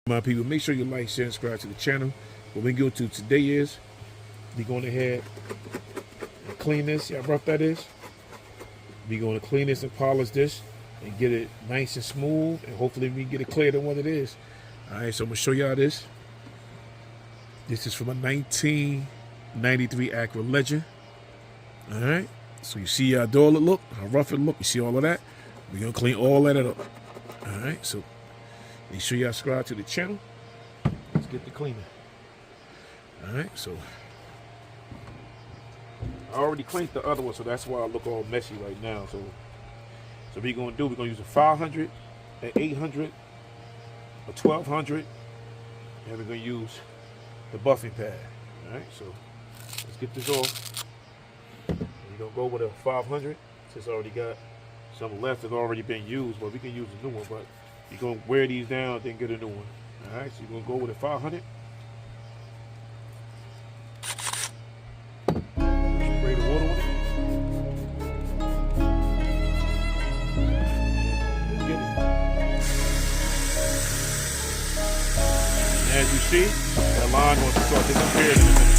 My people, make sure you like, share, and subscribe to the channel. What we go to today is we're going ahead and clean this. See how rough that is? We're going to clean this and polish this and get it nice and smooth, and hopefully we can get it clearer than what it is. All right, so I'm going to show y'all this. This is from a 1993 Acura Legend. All right, so you see how dull it look, how rough it look. You see all of that? We're going to clean all that up. All right, so make sure y'all subscribe to the channel. Let's get the cleaner. All right, so I already cleaned the other one, so that's why I look all messy right now. So what we're gonna do, we're gonna use a 500, an 800, a 1200, and we're gonna use the buffing pad. All right, so let's get this off. We're gonna go with a 500 since I already got some left that's already been used, but we can use a new one. But you're going to wear these down, then get a new one. All right, so you're going to go with a 500. Spray the water on it. Let's get it. And as you see, that line wants to start disappearing in a minute.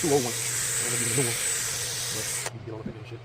two old ones. I'm gonna get a new one. But you get all up in there and shit.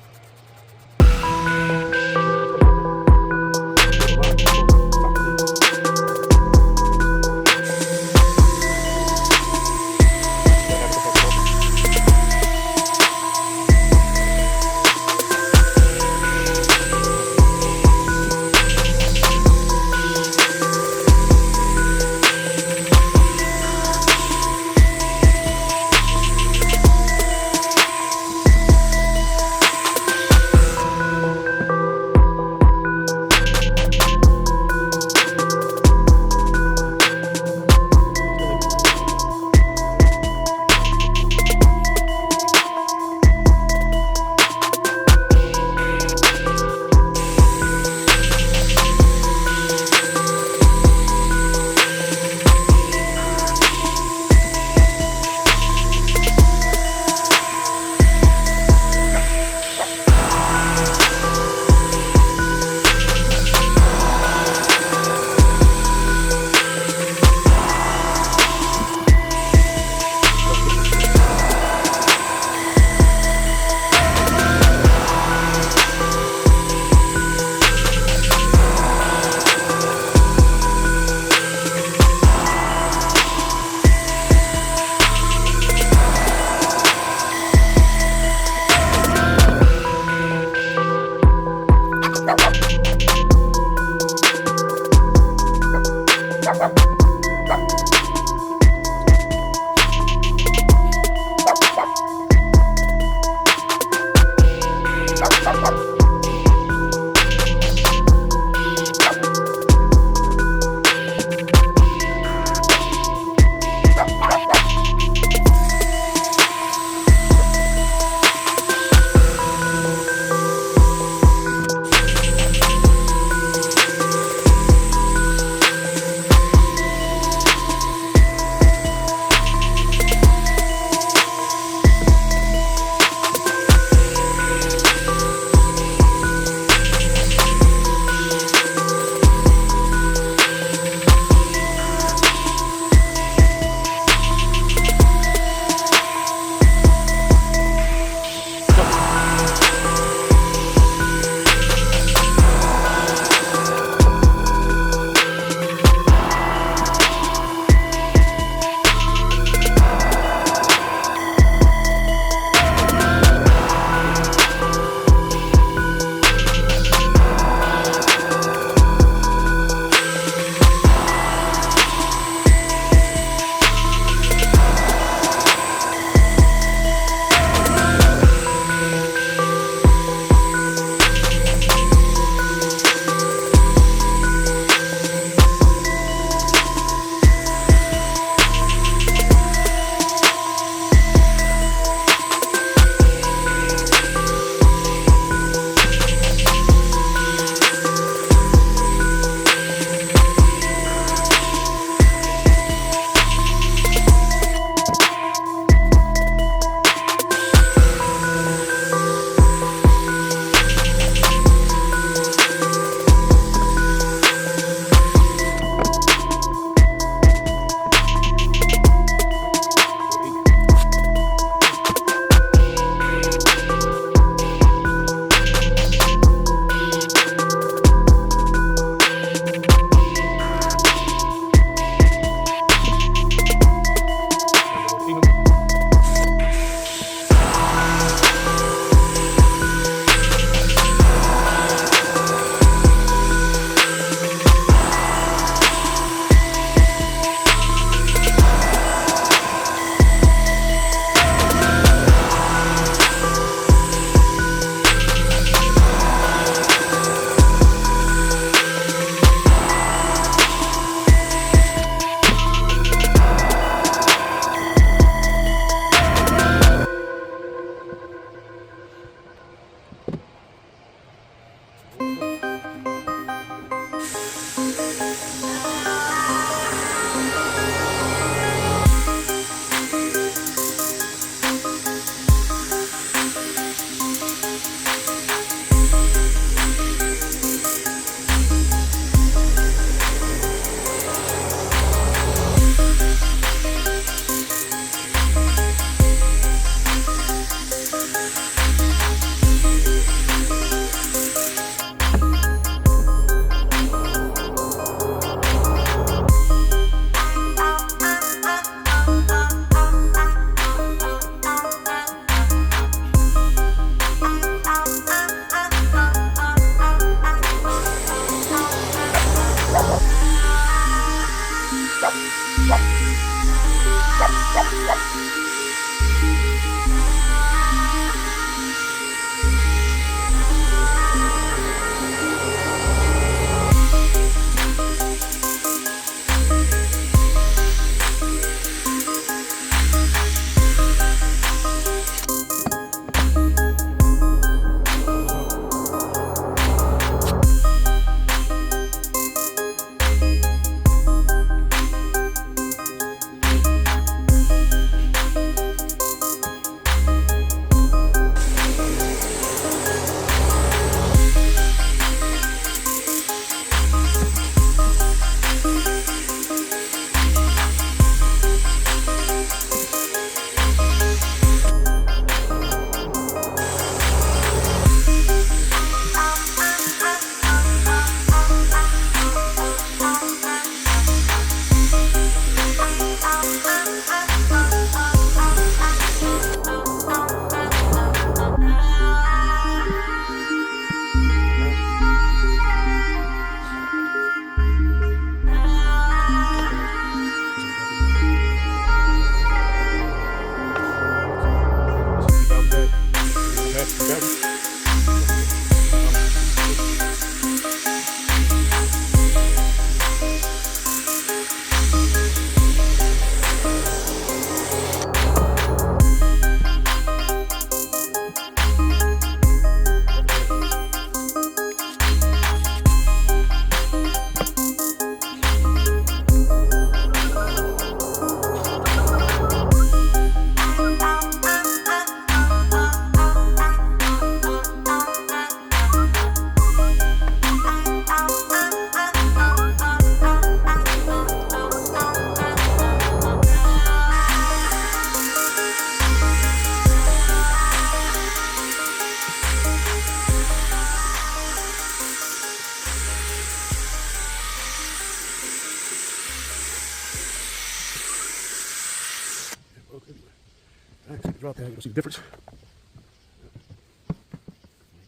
All right, drop that. You can see the difference. There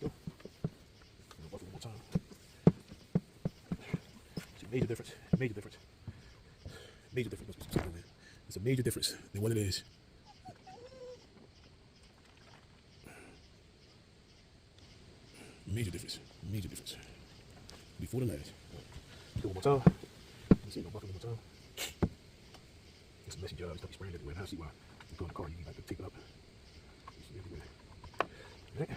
you go. Buff it one more time. It's a major difference. Major difference. Major difference. It's a major difference than what it is. Major difference. Major difference. Before the last. Do it one more time. You see, buff it one more time. It's a messy job. It's not spraying everywhere. I see why. You go in the car, you need to take it up. You see everywhere. All right.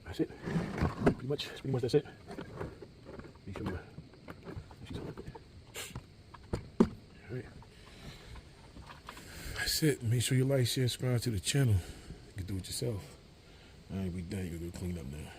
That's it. Pretty much that's it. Be sure to Alright. That's it. Make sure you like, share, subscribe to the channel. You can do it yourself. Alright, we done. You can go clean up now.